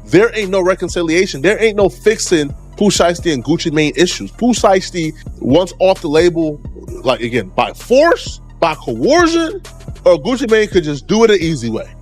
there ain't no reconciliation. There ain't no fixing Pooh Shiesty and Gucci Mane issues. Pooh Shiesty, once off the label, like again, by force, by coercion, or Gucci Mane could just do it an easy way.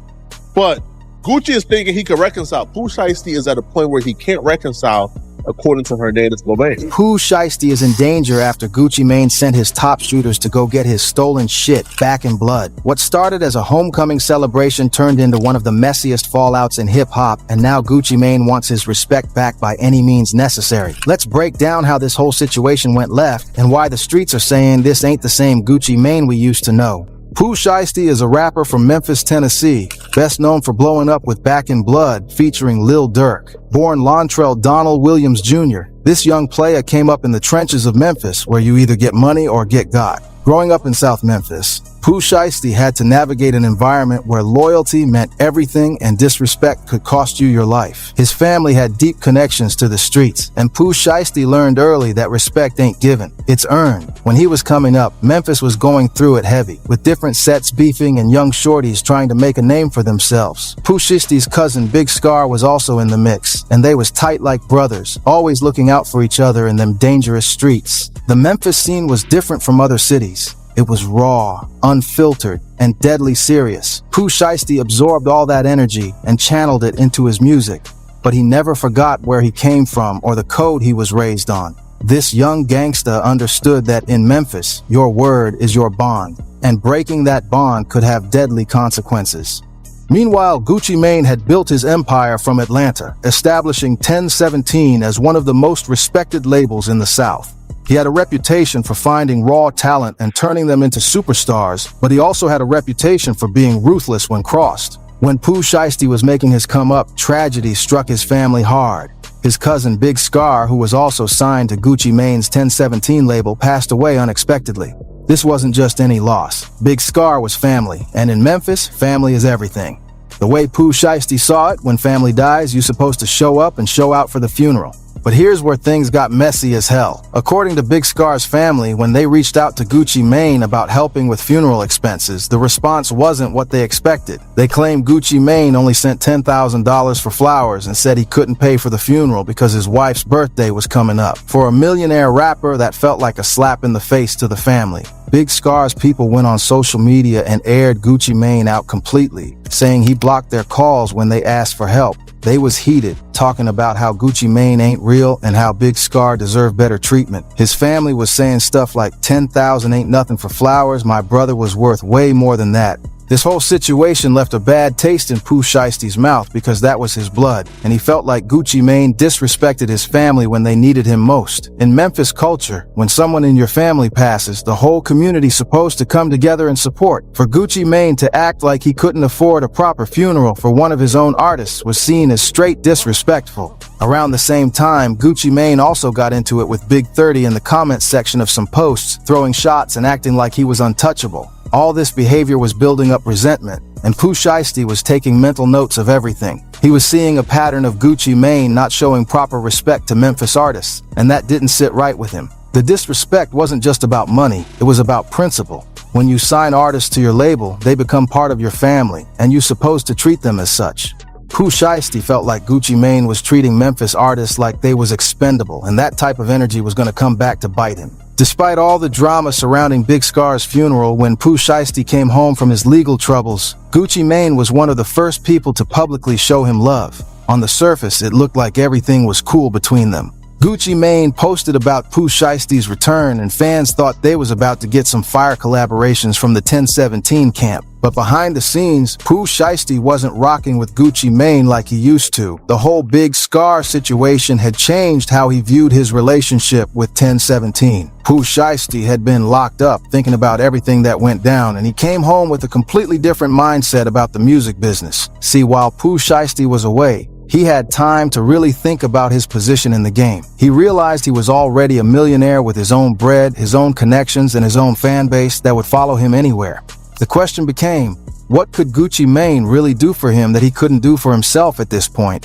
But Gucci is thinking he can reconcile. Pooh Shiesty is at a point where he can't reconcile, according to Hernandez Gomez. Pooh Shiesty is in danger after Gucci Mane sent his top shooters to go get his stolen shit back in blood. What started as a homecoming celebration turned into one of the messiest fallouts in hip-hop, and now Gucci Mane wants his respect back by any means necessary. Let's break down how this whole situation went left and why the streets are saying this ain't the same Gucci Mane we used to know. Pooh Shiesty is a rapper from Memphis, Tennessee, best known for blowing up with Back in Blood featuring Lil Durk. Born Lontrell Donald Williams Jr., this young player came up in the trenches of Memphis where you either get money or get got. Growing up in South Memphis, Pooh Shiesty had to navigate an environment where loyalty meant everything and disrespect could cost you your life. His family had deep connections to the streets, and Pooh Shiesty learned early that respect ain't given, it's earned. When he was coming up, Memphis was going through it heavy, with different sets beefing and young shorties trying to make a name for themselves. Pooh Shiesty's cousin Big Scar was also in the mix, and they was tight like brothers, always looking out for each other in them dangerous streets. The Memphis scene was different from other cities. It was raw, unfiltered, and deadly serious. Pooh Shiesty absorbed all that energy and channeled it into his music, but he never forgot where he came from or the code he was raised on. This young gangsta understood that in Memphis, your word is your bond, and breaking that bond could have deadly consequences. Meanwhile, Gucci Mane had built his empire from Atlanta, establishing 1017 as one of the most respected labels in the South. He had a reputation for finding raw talent and turning them into superstars, but he also had a reputation for being ruthless when crossed. When Pooh Shiesty was making his come up, tragedy struck his family hard. His cousin Big Scar, who was also signed to Gucci Mane's 1017 label, passed away unexpectedly. This wasn't just any loss. Big Scar was family, and in Memphis, family is everything. The way Pooh Shiesty saw it, when family dies, you're supposed to show up and show out for the funeral. But here's where things got messy as hell. According to Big Scar's family, when they reached out to Gucci Mane about helping with funeral expenses, the response wasn't what they expected. They claimed Gucci Mane only sent $10,000 for flowers and said he couldn't pay for the funeral because his wife's birthday was coming up. For a millionaire rapper, that felt like a slap in the face to the family. Big Scar's people went on social media and aired Gucci Mane out completely, saying he blocked their calls when they asked for help. They was heated, talking about how Gucci Mane ain't real and how Big Scar deserved better treatment. His family was saying stuff like, 10,000 ain't nothing for flowers, my brother was worth way more than that. This whole situation left a bad taste in Pooh Shiesty's mouth because that was his blood, and he felt like Gucci Mane disrespected his family when they needed him most. In Memphis culture, when someone in your family passes, the whole community's supposed to come together and support. For Gucci Mane to act like he couldn't afford a proper funeral for one of his own artists was seen as straight disrespectful. Around the same time, Gucci Mane also got into it with Big 30 in the comments section of some posts, throwing shots and acting like he was untouchable. All this behavior was building up resentment, and Pooh Shiesty was taking mental notes of everything. He was seeing a pattern of Gucci Mane not showing proper respect to Memphis artists, and that didn't sit right with him. The disrespect wasn't just about money, it was about principle. When you sign artists to your label, they become part of your family, and you're supposed to treat them as such. Pooh Shiesty felt like Gucci Mane was treating Memphis artists like they was expendable, and that type of energy was going to come back to bite him. Despite all the drama surrounding Big Scar's funeral, when Pooh Shiesty came home from his legal troubles, Gucci Mane was one of the first people to publicly show him love. On the surface, it looked like everything was cool between them. Gucci Mane posted about Pooh Shiesty's return, and fans thought they was about to get some fire collaborations from the 1017 camp. But behind the scenes, Pooh Shiesty wasn't rocking with Gucci Mane like he used to. The whole Big Scar situation had changed how he viewed his relationship with 1017. Pooh Shiesty had been locked up thinking about everything that went down, and he came home with a completely different mindset about the music business. See, while Pooh Shiesty was away, he had time to really think about his position in the game. He realized he was already a millionaire with his own bread, his own connections, and his own fan base that would follow him anywhere. The question became, what could Gucci Mane really do for him that he couldn't do for himself at this point?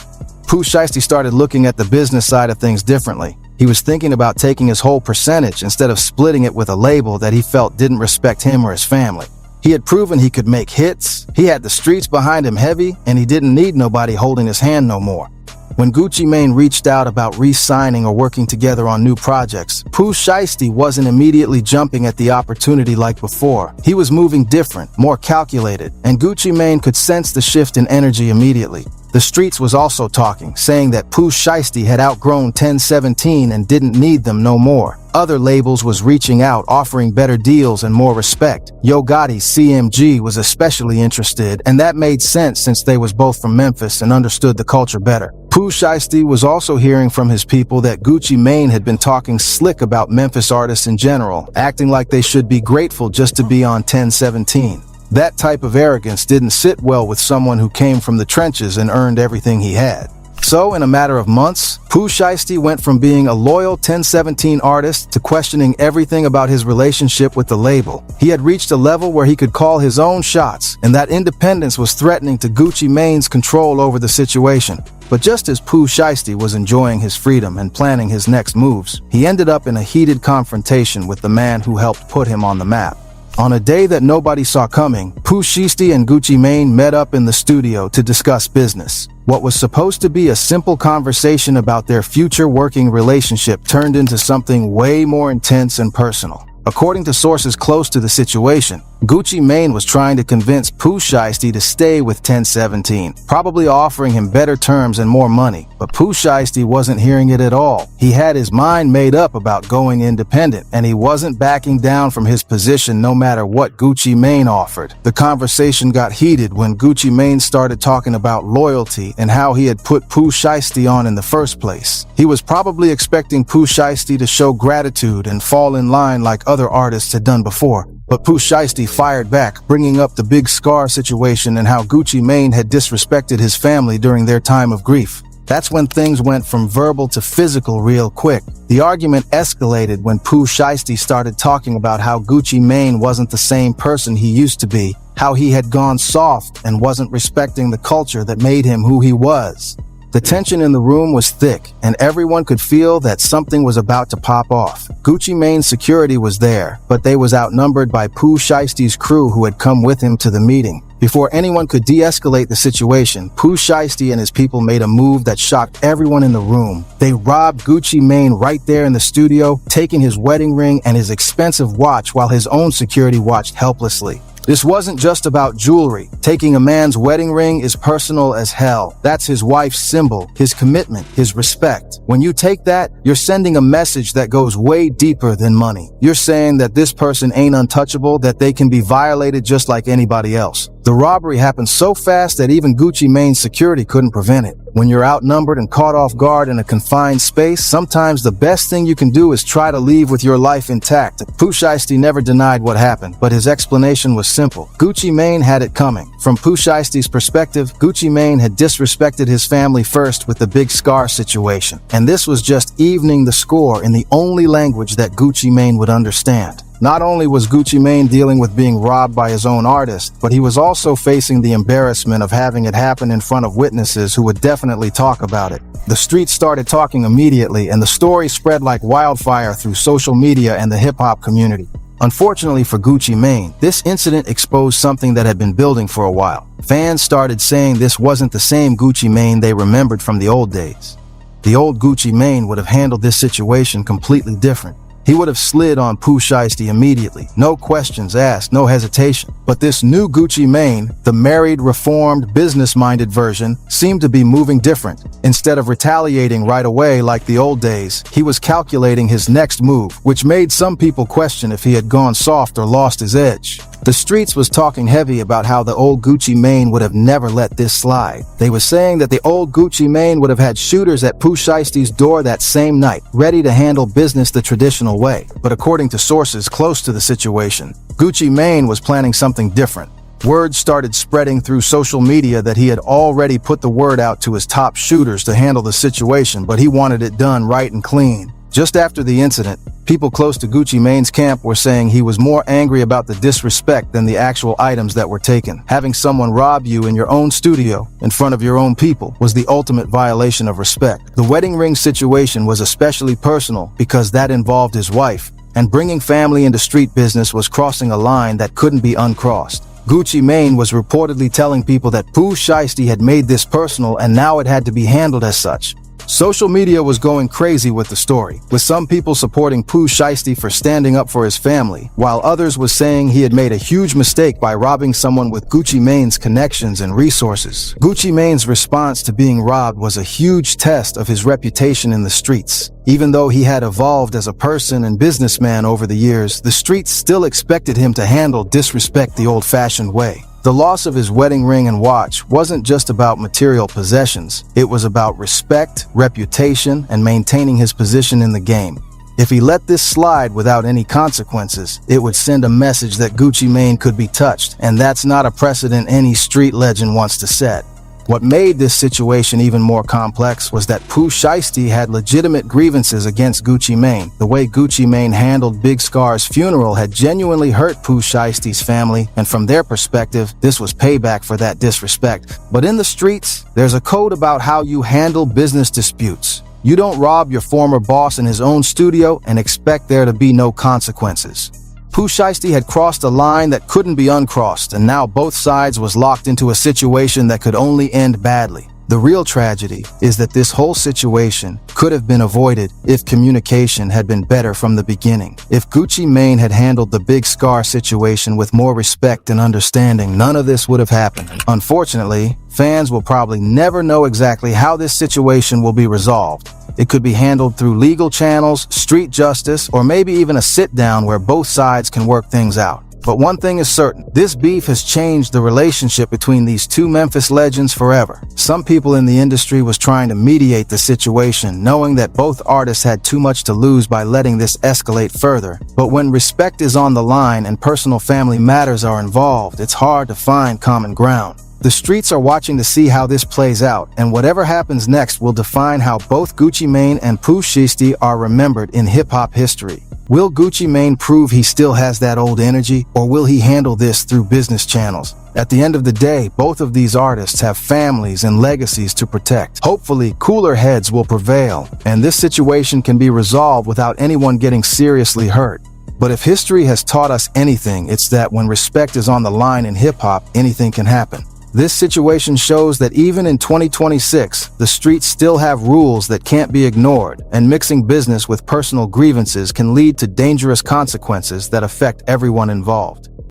Pooh Shiesty started looking at the business side of things differently. He was thinking about taking his whole percentage instead of splitting it with a label that he felt didn't respect him or his family. He had proven he could make hits, he had the streets behind him heavy, and he didn't need nobody holding his hand no more. When Gucci Mane reached out about re-signing or working together on new projects, Pooh Shiesty wasn't immediately jumping at the opportunity like before. He was moving different, more calculated, and Gucci Mane could sense the shift in energy immediately. The streets was also talking, saying that Pooh Shiesty had outgrown 1017 and didn't need them no more. Other labels was reaching out, offering better deals and more respect. Yo Gotti's CMG was especially interested, and that made sense since they was both from Memphis and understood the culture better. Pooh Shiesty was also hearing from his people that Gucci Mane had been talking slick about Memphis artists in general, acting like they should be grateful just to be on 1017. That type of arrogance didn't sit well with someone who came from the trenches and earned everything he had. So, in a matter of months, Pooh Shiesty went from being a loyal 1017 artist to questioning everything about his relationship with the label. He had reached a level where he could call his own shots, and that independence was threatening to Gucci Mane's control over the situation. But just as Pooh Shiesty was enjoying his freedom and planning his next moves, he ended up in a heated confrontation with the man who helped put him on the map. On a day that nobody saw coming, Pooh Shiesty and Gucci Mane met up in the studio to discuss business. What was supposed to be a simple conversation about their future working relationship turned into something way more intense and personal. According to sources close to the situation, Gucci Mane was trying to convince Pooh Shiesty to stay with 1017, probably offering him better terms and more money. But Pooh Shiesty wasn't hearing it at all. He had his mind made up about going independent, and he wasn't backing down from his position no matter what Gucci Mane offered. The conversation got heated when Gucci Mane started talking about loyalty and how he had put Pooh Shiesty on in the first place. He was probably expecting Pooh Shiesty to show gratitude and fall in line like other artists had done before. But Pooh Shiesty fired back, bringing up the Big Scar situation and how Gucci Mane had disrespected his family during their time of grief. That's when things went from verbal to physical real quick. The argument escalated when Pooh Shiesty started talking about how Gucci Mane wasn't the same person he used to be, how he had gone soft and wasn't respecting the culture that made him who he was. The tension in the room was thick, and everyone could feel that something was about to pop off. Gucci Mane's security was there, but they was outnumbered by Pooh Shiesty's crew who had come with him to the meeting. Before anyone could de-escalate the situation, Pooh Shiesty and his people made a move that shocked everyone in the room. They robbed Gucci Mane right there in the studio, taking his wedding ring and his expensive watch while his own security watched helplessly. This wasn't just about jewelry. Taking a man's wedding ring is personal as hell. That's his wife's symbol, his commitment, his respect. When you take that, you're sending a message that goes way deeper than money. You're saying that this person ain't untouchable, that they can be violated just like anybody else. The robbery happened so fast that even Gucci Mane's security couldn't prevent it. When you're outnumbered and caught off guard in a confined space, sometimes the best thing you can do is try to leave with your life intact. Pooh Shiesty never denied what happened, but his explanation was simple. Gucci Mane had it coming. From Pooh Shiesty's perspective, Gucci Mane had disrespected his family first with the Big Scar situation, and this was just evening the score in the only language that Gucci Mane would understand. Not only was Gucci Mane dealing with being robbed by his own artist, but he was also facing the embarrassment of having it happen in front of witnesses who would definitely talk about it. The streets started talking immediately, and the story spread like wildfire through social media and the hip-hop community. Unfortunately for Gucci Mane, this incident exposed something that had been building for a while. Fans started saying this wasn't the same Gucci Mane they remembered from the old days. The old Gucci Mane would have handled this situation completely different. He would have slid on Pooh Shiesty immediately, no questions asked, no hesitation. But this new Gucci Mane, the married, reformed, business-minded version, seemed to be moving different. Instead of retaliating right away like the old days, he was calculating his next move, which made some people question if he had gone soft or lost his edge. The streets was talking heavy about how the old Gucci Mane would have never let this slide. They were saying that the old Gucci Mane would have had shooters at Pooh Shiesty's door that same night, ready to handle business the traditional way. But according to sources close to the situation, Gucci Mane was planning something different. Word started spreading through social media that he had already put the word out to his top shooters to handle the situation, but he wanted it done right and clean. Just after the incident, people close to Gucci Mane's camp were saying he was more angry about the disrespect than the actual items that were taken. Having someone rob you in your own studio, in front of your own people, was the ultimate violation of respect. The wedding ring situation was especially personal because that involved his wife, and bringing family into street business was crossing a line that couldn't be uncrossed. Gucci Mane was reportedly telling people that Pooh Shiesty had made this personal and now it had to be handled as such. Social media was going crazy with the story, with some people supporting Pooh Shiesty for standing up for his family, while others was saying he had made a huge mistake by robbing someone with Gucci Mane's connections and resources. Gucci Mane's response to being robbed was a huge test of his reputation in the streets. Even though he had evolved as a person and businessman over the years, the streets still expected him to handle disrespect the old-fashioned way. The loss of his wedding ring and watch wasn't just about material possessions. It was about respect, reputation, and maintaining his position in the game. If he let this slide without any consequences, it would send a message that Gucci Mane could be touched, and that's not a precedent any street legend wants to set. What made this situation even more complex was that Pooh Shiesty had legitimate grievances against Gucci Mane. The way Gucci Mane handled Big Scar's funeral had genuinely hurt Pooh Shiesty's family, and from their perspective, this was payback for that disrespect. But in the streets, there's a code about how you handle business disputes. You don't rob your former boss in his own studio and expect there to be no consequences. Pooh Shiesty had crossed a line that couldn't be uncrossed, and now both sides was locked into a situation that could only end badly. The real tragedy is that this whole situation could have been avoided if communication had been better from the beginning. If Gucci Mane had handled the Big Scar situation with more respect and understanding, none of this would have happened. Unfortunately, fans will probably never know exactly how this situation will be resolved. It could be handled through legal channels, street justice, or maybe even a sit-down where both sides can work things out. But one thing is certain, this beef has changed the relationship between these two Memphis legends forever. Some people in the industry was trying to mediate the situation, knowing that both artists had too much to lose by letting this escalate further. But when respect is on the line and personal family matters are involved, it's hard to find common ground. The streets are watching to see how this plays out, and whatever happens next will define how both Gucci Mane and Pooh Shiesty are remembered in hip-hop history. Will Gucci Mane prove he still has that old energy, or will he handle this through business channels? At the end of the day, both of these artists have families and legacies to protect. Hopefully, cooler heads will prevail, and this situation can be resolved without anyone getting seriously hurt. But if history has taught us anything, it's that when respect is on the line in hip-hop, anything can happen. This situation shows that even in 2026, the streets still have rules that can't be ignored, and mixing business with personal grievances can lead to dangerous consequences that affect everyone involved.